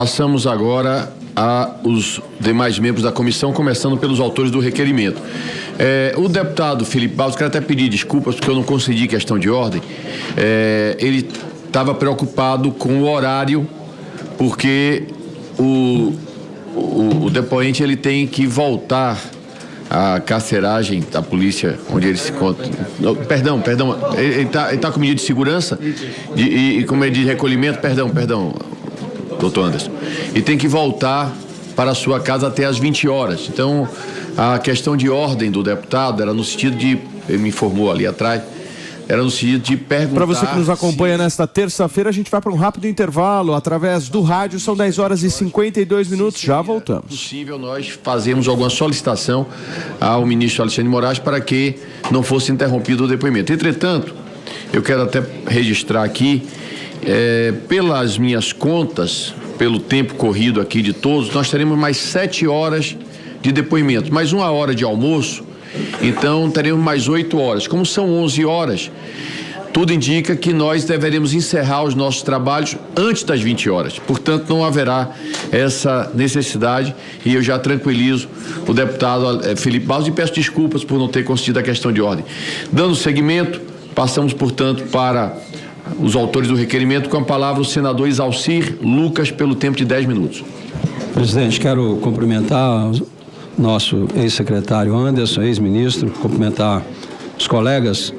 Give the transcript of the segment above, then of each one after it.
Passamos agora aos demais membros da comissão, começando pelos autores do requerimento. O deputado Felipe Barros, quero até pedir desculpas porque eu não concedi questão de ordem. Ele estava preocupado com o horário, porque o depoente ele tem que voltar à carceragem da polícia onde ele se encontra. Perdão, ele está com medida de segurança e com medida de recolhimento, perdão, doutor Anderson, e tem que voltar para a sua casa até às 20 horas. Então, a questão de ordem do deputado era no sentido de, ele me informou ali atrás, era no sentido de perguntar... Para você que nos acompanha nesta terça-feira, a gente vai para um rápido intervalo através do rádio, são 10 horas e 52 minutos, já voltamos. Se possível, nós fazemos alguma solicitação ao ministro Alexandre de Moraes para que não fosse interrompido o depoimento. Entretanto, eu quero até registrar aqui, pelas minhas contas, pelo tempo corrido aqui de todos, nós teremos mais 7 horas de depoimento, mais 1 hora de almoço, então teremos mais 8 horas. Como são 11 horas, tudo indica que nós deveremos encerrar os nossos trabalhos antes das 20 horas. Portanto, não haverá essa necessidade e eu já tranquilizo o deputado Felipe Barros e peço desculpas por não ter concedido a questão de ordem. Dando seguimento, passamos, portanto, para os autores do requerimento, com a palavra o senador Isalcir Lucas, pelo tempo de 10 minutos. Presidente, quero cumprimentar o nosso ex-secretário Anderson, ex-ministro, cumprimentar os colegas.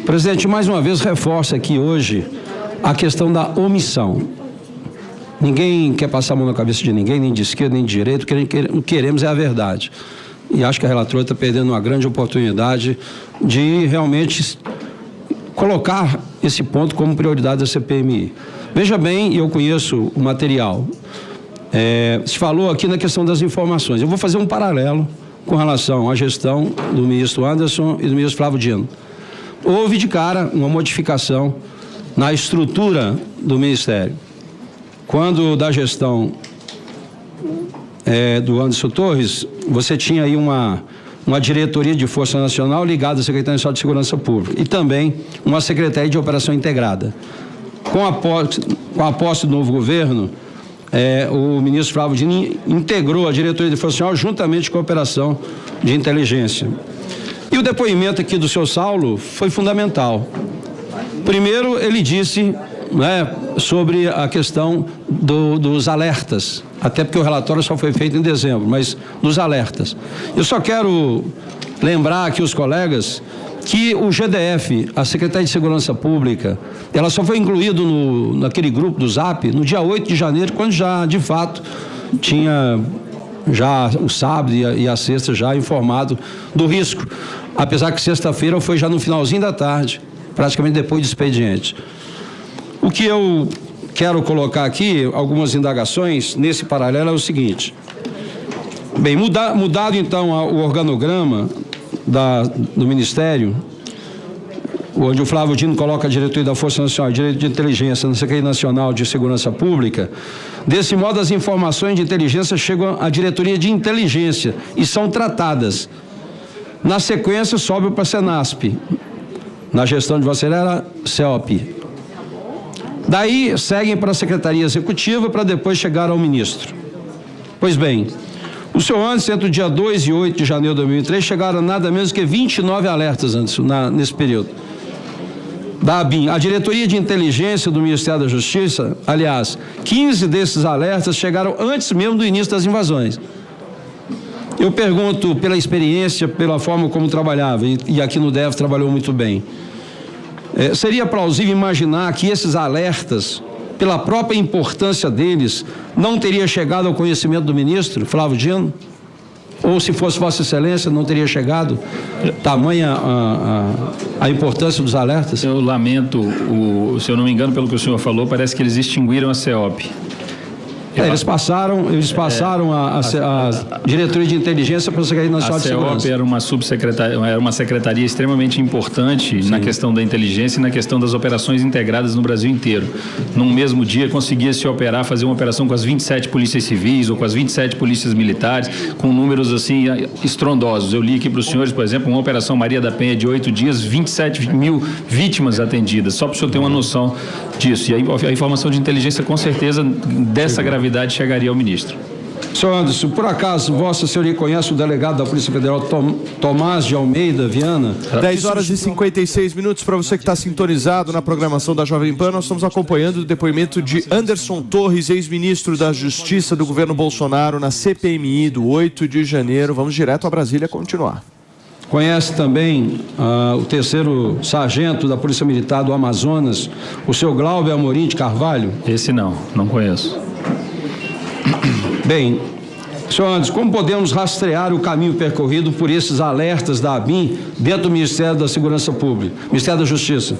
Presidente, mais uma vez reforça aqui hoje a questão da omissão. Ninguém quer passar a mão na cabeça de ninguém, nem de esquerda, nem de direita, o que queremos é a verdade. E acho que a relatora está perdendo uma grande oportunidade de realmente colocar esse ponto como prioridade da CPMI. Veja bem, eu conheço o material. Se falou aqui na questão das informações. Eu vou fazer um paralelo com relação à gestão do ministro Anderson e do ministro Flávio Dino. Houve de cara uma modificação na estrutura do Ministério. Quando da gestão do Anderson Torres, você tinha aí uma diretoria de Força Nacional ligada à Secretaria Nacional de Segurança Pública e também uma Secretaria de Operação Integrada. Com a posse do novo governo, o ministro Flávio Dino integrou a diretoria de Força Nacional juntamente com a Operação de Inteligência. E o depoimento aqui do senhor Saulo foi fundamental. Primeiro, ele disse sobre a questão dos alertas, até porque o relatório só foi feito em dezembro, mas dos alertas. Eu só quero lembrar aqui os colegas que o GDF, a Secretaria de Segurança Pública, ela só foi incluída naquele grupo do Zap no dia 8 de janeiro, quando já, de fato, tinha já o sábado e a sexta já informado do risco, apesar que sexta-feira foi já no finalzinho da tarde, praticamente depois do expediente. O que eu quero colocar aqui, algumas indagações nesse paralelo, é o seguinte. Bem, mudado então o organograma do Ministério, onde o Flávio Dino coloca a diretoria da Força Nacional, a diretoria de Inteligência na Secretaria Nacional de Segurança Pública, desse modo as informações de inteligência chegam à diretoria de inteligência e são tratadas. Na sequência, sobe para a Senasp. Na gestão de você era CEOP. Daí seguem para a Secretaria Executiva para depois chegar ao ministro. Pois bem, o senhor Anderson, entre o dia 2 e 8 de janeiro de 2003, chegaram nada menos que 29 alertas, Anderson, nesse período. Da ABIN, a Diretoria de Inteligência do Ministério da Justiça, aliás, 15 desses alertas chegaram antes mesmo do início das invasões. Eu pergunto, pela experiência, pela forma como trabalhava, e aqui no DEF trabalhou muito bem, seria plausível imaginar que esses alertas, pela própria importância deles, não teria chegado ao conhecimento do ministro Flávio Dino? Ou se fosse Vossa Excelência, não teria chegado? Tamanha a importância dos alertas? Eu lamento, se eu não me engano, pelo que o senhor falou, parece que eles extinguiram a CEOP. Eles passaram a diretoria de inteligência para a Secretaria Nacional de Segurança. A CEOP era uma subsecretaria, era uma secretaria extremamente importante na questão da inteligência e na questão das operações integradas no Brasil inteiro. Num mesmo dia conseguia-se operar, fazer uma operação com as 27 polícias civis ou com as 27 polícias militares, com números assim estrondosos. Eu li aqui para os senhores, por exemplo, uma operação Maria da Penha de 8 dias, 27 mil vítimas atendidas, só para o senhor ter uma noção disso. E a informação de inteligência, com certeza, dessa gravidade novidade chegaria ao ministro. Senhor Anderson, por acaso Vossa Senhoria conhece o delegado da Polícia Federal, Tomás de Almeida Viana? 10h56. Para você que está sintonizado na programação da Jovem Pan, nós estamos acompanhando o depoimento de Anderson Torres, ex-ministro da Justiça do governo Bolsonaro, na CPMI do 8 de janeiro. Vamos direto a Brasília continuar. Conhece também o 3º sargento da Polícia Militar do Amazonas, o senhor Glauber Amorim de Carvalho? Esse não conheço. Bem, senhor Anderson, como podemos rastrear o caminho percorrido por esses alertas da ABIN dentro do Ministério da Segurança Pública, Ministério da Justiça?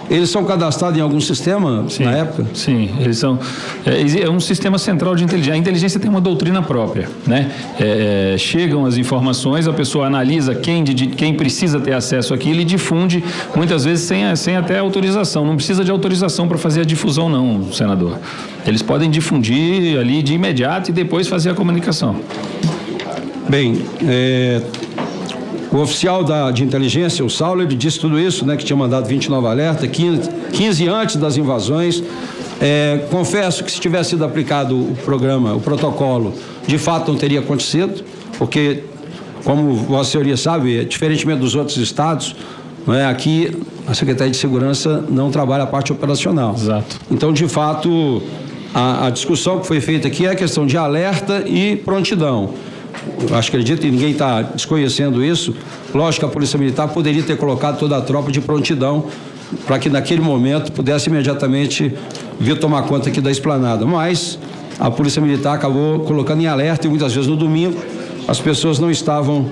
Eles são cadastrados em algum sistema na época? Sim, eles são. É um sistema central de inteligência. A inteligência tem uma doutrina própria, né? Chegam as informações, a pessoa analisa quem precisa ter acesso àquilo e difunde, muitas vezes sem até autorização. Não precisa de autorização para fazer a difusão, não, senador. Eles podem difundir ali de imediato e depois fazer a comunicação. Bem, o oficial de inteligência, o Saulo, ele disse tudo isso, né, que tinha mandado 29 alertas, 15 antes das invasões. Confesso que se tivesse sido aplicado o protocolo, de fato não teria acontecido, porque, como Vossa Senhoria sabe, diferentemente dos outros estados, aqui a Secretaria de Segurança não trabalha a parte operacional. Exato. Então, de fato, a discussão que foi feita aqui é a questão de alerta e prontidão. Eu acredito que ninguém está desconhecendo isso. Lógico que a Polícia Militar poderia ter colocado toda a tropa de prontidão para que naquele momento pudesse imediatamente vir tomar conta aqui da esplanada. Mas a Polícia Militar acabou colocando em alerta e muitas vezes no domingo as pessoas não estavam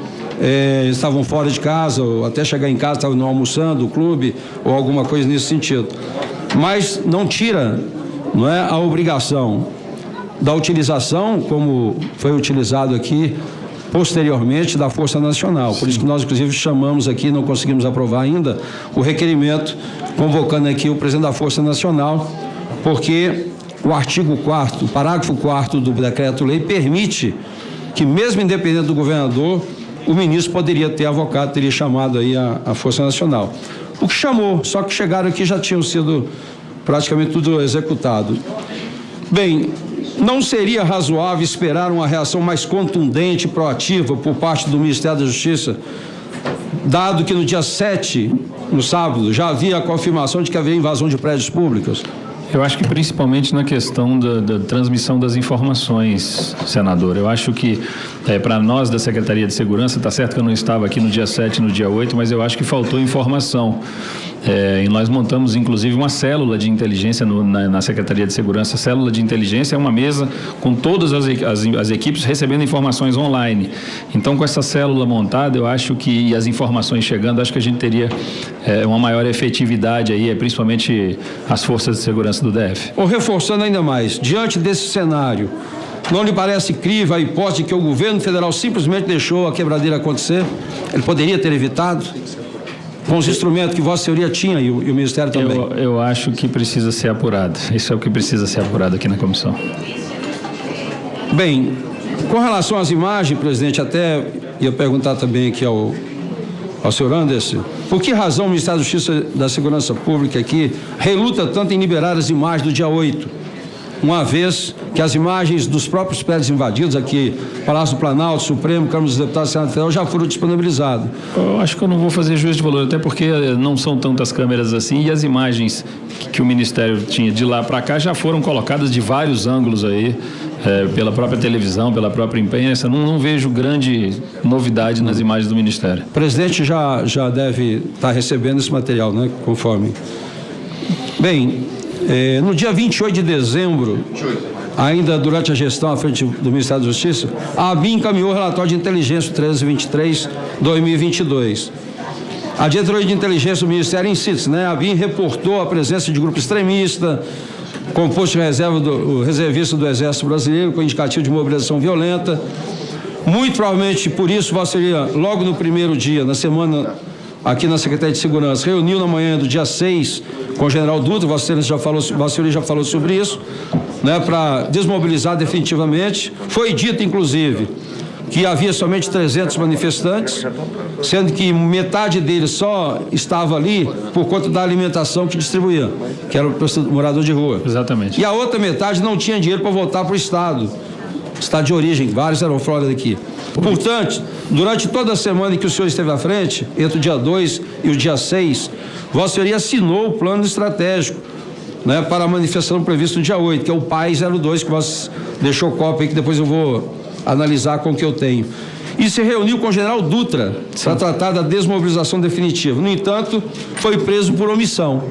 fora de casa, ou até chegar em casa estavam almoçando, o clube ou alguma coisa nesse sentido. Mas não tira, a obrigação da utilização, como foi utilizado aqui posteriormente, da Força Nacional. Por isso que nós, inclusive, chamamos aqui, não conseguimos aprovar ainda, o requerimento, convocando aqui o presidente da Força Nacional, porque o artigo 4º, o parágrafo 4º do decreto-lei permite que, mesmo independente do governador, o ministro poderia ter avocado, teria chamado aí a Força Nacional. O que chamou, só que chegaram aqui já tinham sido praticamente tudo executado. Bem, não seria razoável esperar uma reação mais contundente e proativa por parte do Ministério da Justiça, dado que no dia 7, no sábado, já havia a confirmação de que havia invasão de prédios públicos? Eu acho que principalmente na questão da transmissão das informações, senador. Eu acho que para nós da Secretaria de Segurança, está certo que eu não estava aqui no dia 7 e no dia 8, mas eu acho que faltou informação. E nós montamos inclusive uma célula de inteligência na Secretaria de Segurança. A célula de inteligência é uma mesa com todas as equipes recebendo informações online. Então, com essa célula montada, eu acho que, e as informações chegando, acho que a gente teria uma maior efetividade aí, principalmente as forças de segurança do DF. Reforçando ainda mais, diante desse cenário, não lhe parece crível a hipótese de que o governo federal simplesmente deixou a quebradeira acontecer? Ele poderia ter evitado? Com os instrumentos que Vossa Senhoria tinha e o Ministério também. Eu acho que precisa ser apurado. Isso é o que precisa ser apurado aqui na comissão. Bem, com relação às imagens, presidente, até ia perguntar também aqui ao senhor Anderson, por que razão o Ministério da Justiça da Segurança Pública aqui reluta tanto em liberar as imagens do dia 8? Uma vez que as imagens dos próprios prédios invadidos aqui, Palácio do Planalto, Supremo, Câmara dos Deputados e Senado Federal, já foram disponibilizados. Eu acho que eu não vou fazer juízo de valor, até porque não são tantas câmeras assim, e as imagens que o Ministério tinha de lá para cá já foram colocadas de vários ângulos aí, pela própria televisão, pela própria imprensa. Não vejo grande novidade nas imagens do Ministério. O presidente já deve estar recebendo esse material, né? Conforme. Bem, no dia 28 de dezembro, ainda durante a gestão à frente do Ministério da Justiça, a ABIN encaminhou o relatório de inteligência 1323-2022. A diretoria de inteligência do Ministério insiste, a ABIN reportou a presença de grupo extremista, composto de reservista do Exército Brasileiro, com indicativo de mobilização violenta. Muito provavelmente por isso, Vossa Senhoria, logo no primeiro dia, na semana, aqui na Secretaria de Segurança, reuniu na manhã do dia 6 com o general Dutra, Vossa Senhoria já falou sobre isso, para desmobilizar definitivamente. Foi dito, inclusive, que havia somente 300 manifestantes, sendo que metade deles só estava ali por conta da alimentação que distribuía, que era o morador de rua. Exatamente. E a outra metade não tinha dinheiro para voltar para o estado de origem, vários eram fora daqui. Portanto, durante toda a semana em que o senhor esteve à frente, entre o dia 2 e o dia 6, Vossa Senhoria assinou o plano estratégico, né, para a manifestação prevista no dia 8, que é o PAI 02, que você deixou cópia aí, que depois eu vou analisar com o que eu tenho. E se reuniu com o general Dutra para tratar da desmobilização definitiva. No entanto, foi preso por omissão.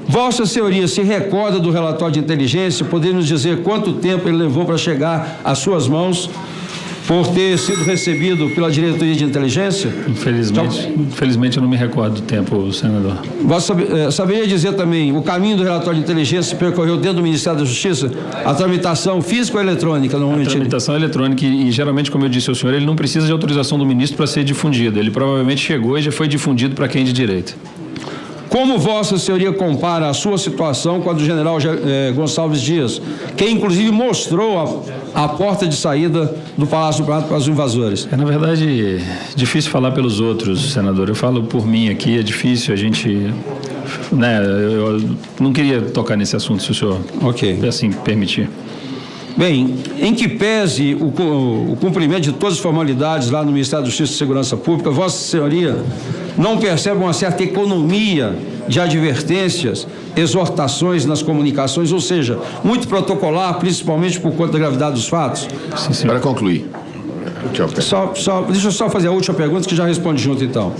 Vossa Senhoria se recorda do relatório de inteligência? Poderia nos dizer quanto tempo ele levou para chegar às suas mãos por ter sido recebido pela diretoria de inteligência? Infelizmente eu não me recordo do tempo, senador. Você saberia dizer também, o caminho do relatório de inteligência se percorreu dentro do Ministério da Justiça? A tramitação física ou eletrônica? Normalmente? A tramitação eletrônica e geralmente, como eu disse ao senhor, ele não precisa de autorização do ministro para ser difundido. Ele provavelmente chegou e já foi difundido para quem de direito. Como Vossa Senhoria compara a sua situação com a do general Gonçalves Dias, que inclusive mostrou a porta de saída do Palácio do Planalto para os invasores? Na verdade, difícil falar pelos outros, senador. Eu falo por mim aqui, é difícil a gente... Né, eu não queria tocar nesse assunto, se o senhor assim permitir. Bem, em que pese o cumprimento de todas as formalidades lá no Ministério da Justiça e Segurança Pública, Vossa Senhoria não percebe uma certa economia de advertências, exortações nas comunicações, ou seja, muito protocolar, principalmente por conta da gravidade dos fatos? Sim, senhor. Para concluir. Deixa eu só fazer a última pergunta que já responde junto, então.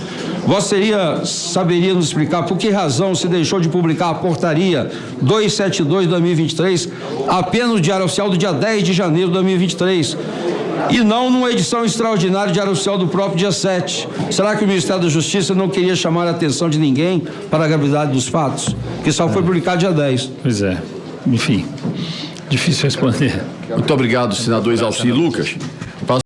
Vossa Senhoria saberia nos explicar por que razão se deixou de publicar a portaria 272 de 2023 apenas no Diário Oficial do dia 10 de janeiro de 2023 e não numa edição extraordinária do Diário Oficial do próprio dia 7? Será que o Ministério da Justiça não queria chamar a atenção de ninguém para a gravidade dos fatos? Que só foi publicado dia 10. Pois é. Enfim, difícil responder. Muito obrigado, senador Exalci Lucas.